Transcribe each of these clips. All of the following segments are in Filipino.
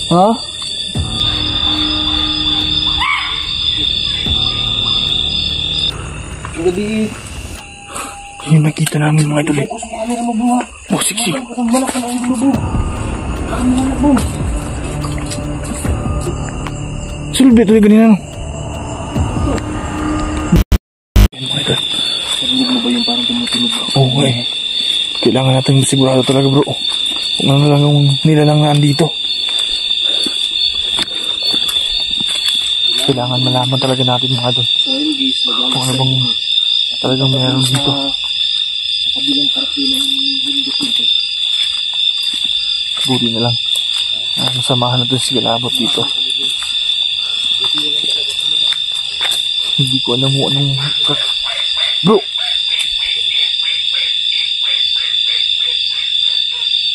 Ha? Gabi. Yung nakita namin mga idol eh. Oh, siksi. Sulbi ito yung ganina no? Yan mga idol. Narinig mo ba yung parang tumutunog? Oo eh. Kailangan natin sigurado talaga bro. Kung ano lang yung nilalang na andito. Kailangan malaman talaga natin mga idol. So ayun guys, Kung ano bang talagang meron dito. Sa kabilang parte ng bundok nito. Buri na lang. Masamahan natin si Galabot dito. Hindi ko alam mo anong... Bro!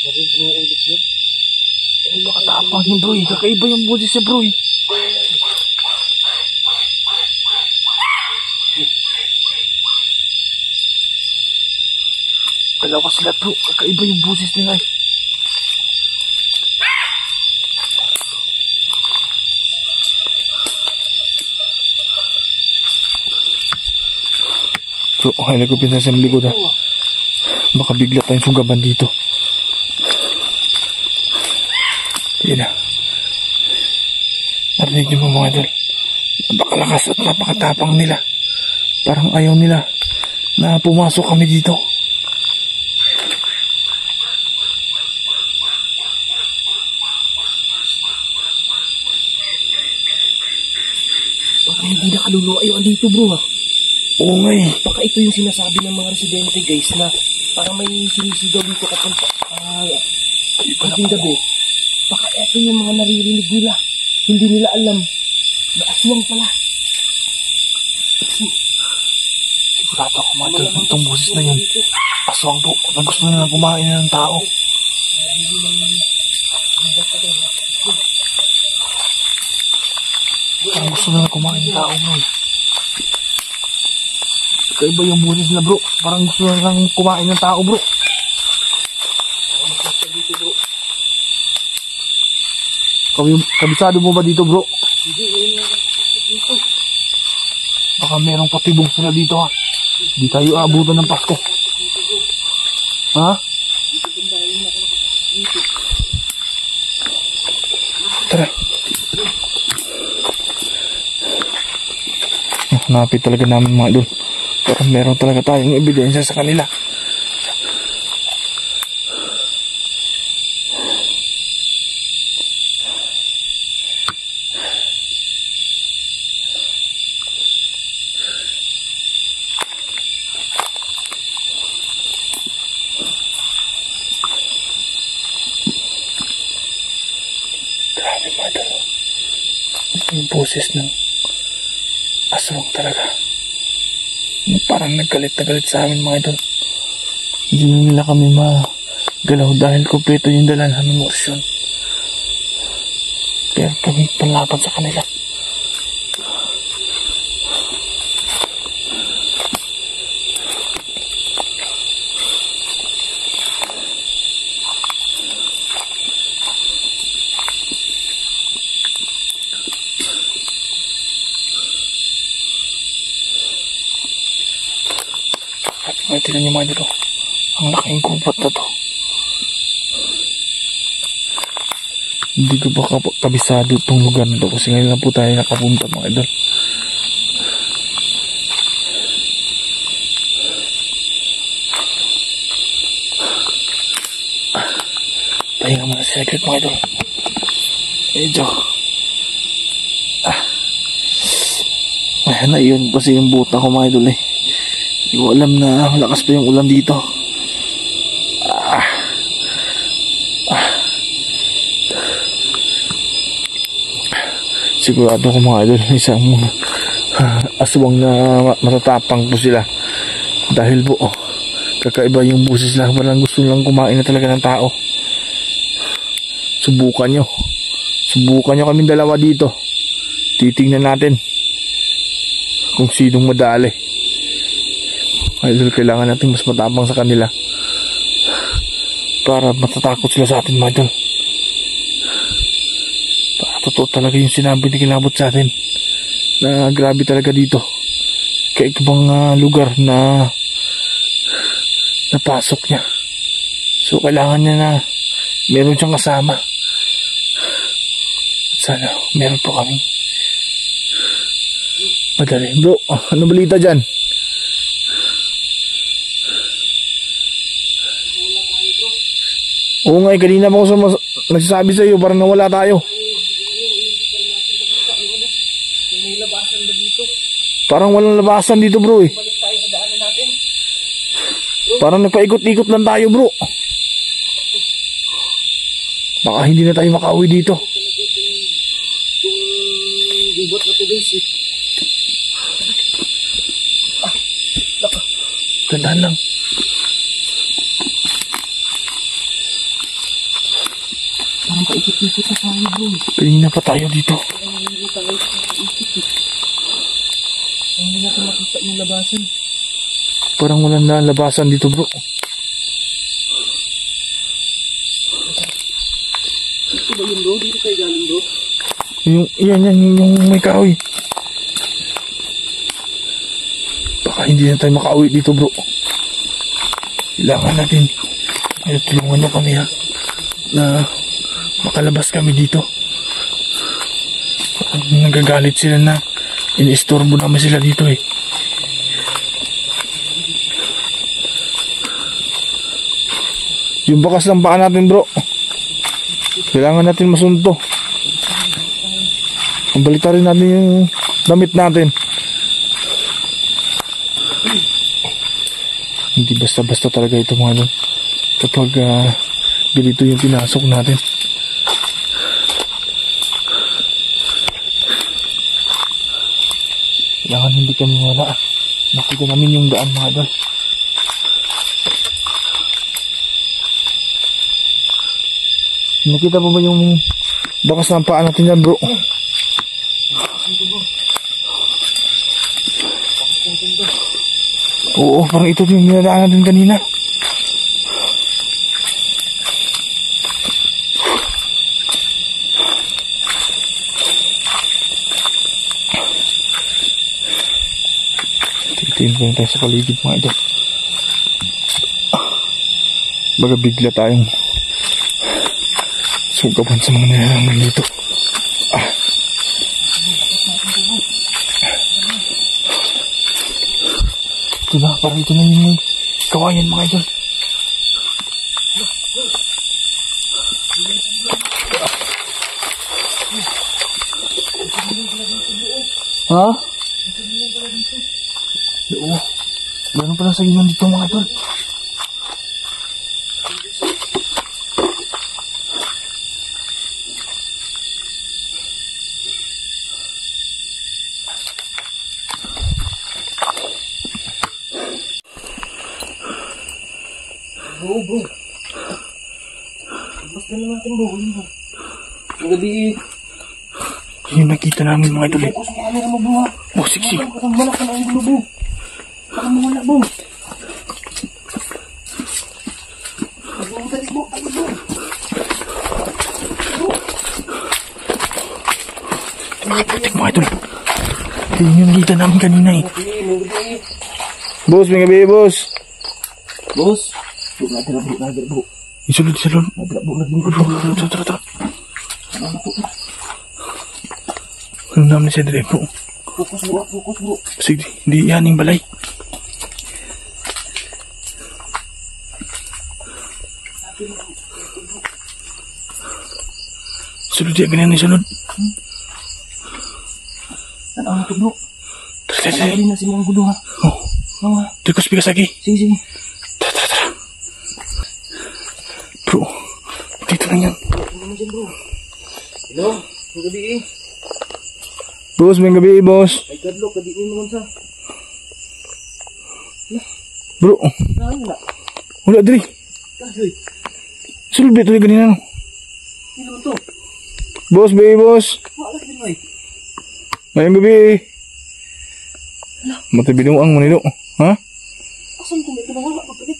Narinig mo ulit yun? Eh, makatapang yun bro eh. Kakaiba yung boses niya bro eh. Dalawa sila bro. Kakaiba yung boses nila eh. Bro, ay nagpupinsan sa likod ha. Baka bigla tayong sunggaban dito. Yan na. Narinig niyo mo mga idol. Napakalakas at napakatapang nila. Parang ayaw nila na pumasok kami dito. Baka hindi nakaluluwa dito bro ha. Oo nga eh. Baka ito yung sinasabi ng mga residente guys na parang may sinisigaw dito kapag kapag gabi. Baka ito yung mga naririnig nila. Hindi nila alam na aswang pala. Sigurado ako mga idol. Itong boses na yun. Aswang po. Na gusto nila kumain na ng tao. Parang gusto nila kumain ng tao bro. Kaiba yung boses nila bro. Parang gusto nila kumain ng tao bro. Kabisado mo ba dito bro? Baka merong patibong sila dito ha. Di tayo aabutan ng Pasko. Ha? Tara. Hanapin talaga namin mga idol. Parang meron talaga tayong ebidensya sa kanila. Grabe mga idol. Yung boses ng aswang talaga. Parang naggalit na galit sa amin mga idol. Hindi na nila kami magalaw dahil kompleto yung dala namin morsyon. Kaya kami panlaban sa kanila. At tingnan niyo mga idol, ang laking kubat na to. Hindi ko ba kabisado itong lugar na to kasi ngayon lang po tayo nakapunta mga idol. Pahinga muna sa secret mga idol. Medyo ayan na yun kasi yung buta ko mga idol eh. Hindi ko alam na malakas pa yung ulan dito. Sigurado ko mga idol, isang aswang na matatapang po sila. Dahil po, kakaiba yung busis na parang gusto nilang kumain na talaga ng tao. Subukan nyo. Subukan nyo kaming dalawa dito. Titingnan natin kung sinong madali. Idol, kailangan natin mas matapang sa kanila para matatakot sila sa atin mga idol. totoo talaga yung sinabi ni Kilabot sa atin na grabe talaga dito. Kaya ito bang lugar na napasok niya. So kailangan niya na meron siyang kasama. At sana meron po kami. Madali. Bro, ano balita dyan? Oo nga, kanina pa ako nagsasabi sa iyo, parang nawala tayo. May labasan ba dito? Parang walang labasan dito, bro eh. Balik tayo sa daanan natin. Parang nagpaikot-ikot lang tayo, bro. Baka hindi na tayo makauwi dito. Yung gubot na to guys eh. Tandaan lang. Parang paikot-ikot na tayo bro. Kanina pa tayo dito. Hindi tayo paikot eh. Hindi natin makita yung labasan. Parang walang labasan dito, bro. Ito ba yun bro? Dito tayo galing bro? Yan, yung may kahoy. Baka hindi na tayo makauwi dito, bro. Kailangan natin. Ay, tulungan nyo kami ha. Na makalabas kami dito. Nagagalit sila na inistorbo naman sila dito eh. Yung bakas ng paa natin, bro. Kailangan natin masunto. Balikan rin natin yung damit natin. Hindi basta-basta talaga ito mga doon. Kapag ganito yung pinasok natin. Kailangan hindi kami wala. Nakita namin yung daan mga doon. Nakita mo ba yung bakas ng paa natin yan, bro? Oo, parang ito yung dinadaan natin kanina. Tingin ko tayo sa paligid mga ito. Baga bigla tayong sugapan sa mga nilalangan dito. Ito na, parang ito na yung kawayan mga idol. Ha? Oo. Gano'n pala sa inyo dito mga idol. Bro. Basta na natin bro. Ang gabi Yung nakita namin mga idol eh. Focus mo camera mo bro ha. Oh, siksi. Parang malak ka na ang gulo bro. Parang mawala bro. Ang gabi bro. Mga idol. Yun yung nakita namin kanina eh. Boss, may gabi boss. Boss. Nagra bro. Isulod. Nagra bro. Tara. Ano namin siya dire bro? Focus bro. Sige, hindi yan yung balay. Sulod yan, ganyan isulod. Ano ito bro? Tara. Hindi na si mga gulo ha. Oh, Trikos bigas lagi. Sige. Tara. Bro, dito lang yan. Ano naman dyan bro? Hello? Ang gabi eh. Boss, may gabi boss. Ay kadlok, kadi mo naman sa. Bro, Saan na? wala diri. Kasoy. Sulod ito yung ganyan. Sino to? Boss, boss. Wala din mo eh. Ngayong gabi. Matabinuang manilo. Ha? Asan ko may pinawala pagpalit?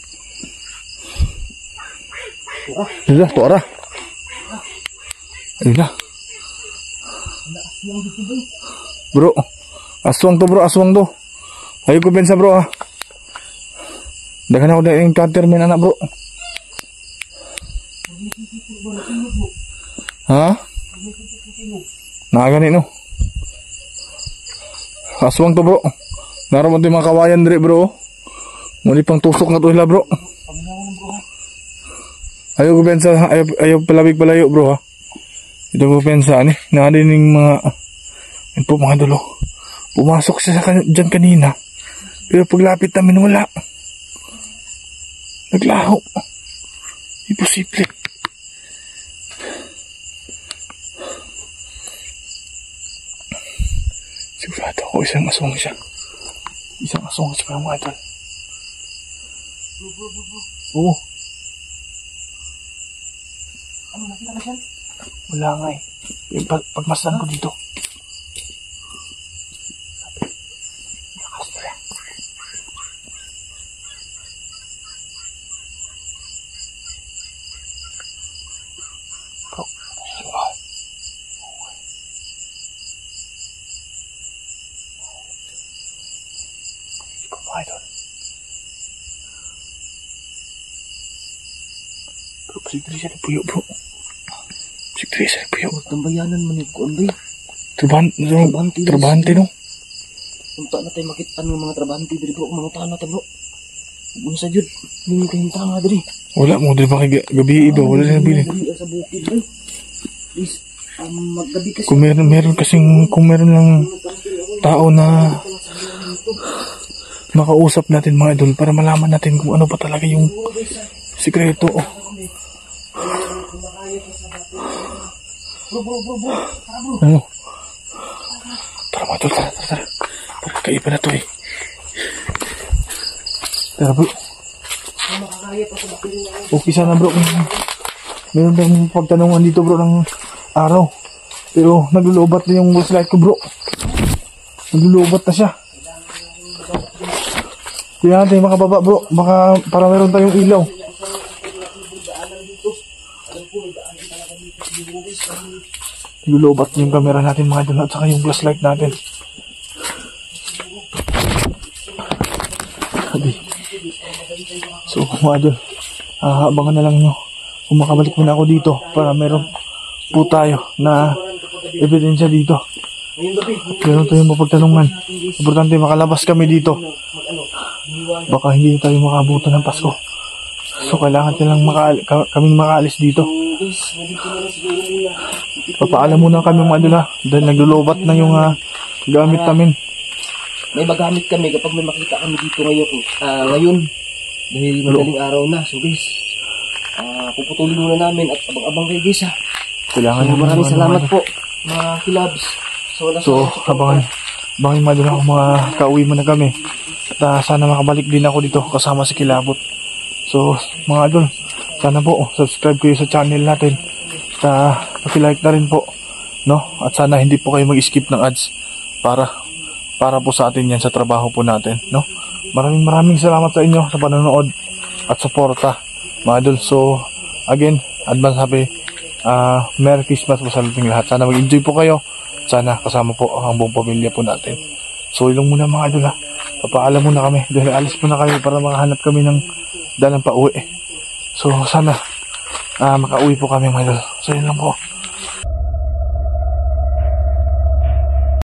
Tuara. Ayun na. Bro, aswang to bro, aswang to. Ayaw ko pensa bro ha. Dagan ako na yung encounter min anak bro. Ha? Nakagani no. Aswang to bro. Naramon to yung mga kawayan diri bro. Muli pang tusok na to sila bro. Ayaw ko pensa, ayaw palabig palayo bro ha. Ito ko pensa ani. Nakadining mga yun po mga dulo. Pumasok siya dyan kanina. Pero paglapit namin wala. Naglaho. Imposible. Sigurado ako isang aswang siya. Isang aswang siya mga idol. Oo. Ano, nakita ka siya? Wala nga eh. Pagmasdan ko dito. Idol. Bro, pasigdiri siya ng puyo bro. Pasigdiri siya ng puyo. Tambayanan man yung kuan ba? Trabahante no? Unta na tayo makita ng mga trabahante diri bro, mga tana ta bro. Unsa jud, hindi kayo tanga diri. Wala mo diri pa kay gabi iba, wala na bili. Diri sa bukid bro. Please, maggabi kasi. Kung meron lang tao na makausap natin mga idol para malaman natin kung ano pa talaga yung sikreto. Bro. Ano? Tara mga idol, tara. Kaiba na to eh. Tara bro. Okay sana bro. Meron tayong pagtanungan dito bro ng araw. Pero naglulubat na yung flashlight ko bro. Naglulubat na siya. Kaya natin makababa bro. Baka para meron tayong ilaw. Naglulubat yung camera natin mga idol at saka yung flashlight natin. So mga idol, abangan na lang nyo kung makabalik muna ako dito para meron po tayo na ebidensya dito. Meron tayong mapagtanungan. Importante makalabas kami dito. Baka hindi tayo makabutan ng Pasko. So kailangan kaming makaalis dito. Papaalam muna kami mga idol ha, dahil naglulubat na yung gamit namin. May magamit kami kapag may makita kami dito ngayon. Dahil madaling araw na. So guys, puputulin muna namin at abang-abang kayo guys ha. Kailangan So, maraming salamat po mga kilabs. So abangan mga idol ako, mga kauwi muna kami. At sana makabalik din ako dito kasama si Kilabot. So mga idol, sana po subscribe kayo sa channel natin. At paki-like na rin po, no? At sana hindi po kayo mag-skip ng ads para po sa atin yan sa trabaho po natin, no? Maraming salamat sa inyo sa panonood at suporta mga idol. So again, advance happy Merry Christmas po sa ating lahat. Sana mag-enjoy po kayo. Sana kasama po ang buong pamilya po natin. So ilong muna mga idol ha. Papaalam muna kami dahil alis muna kami para makahanap kami ng dalang pa uwi. So sana makauwi po kami mga idol. So yun lang po.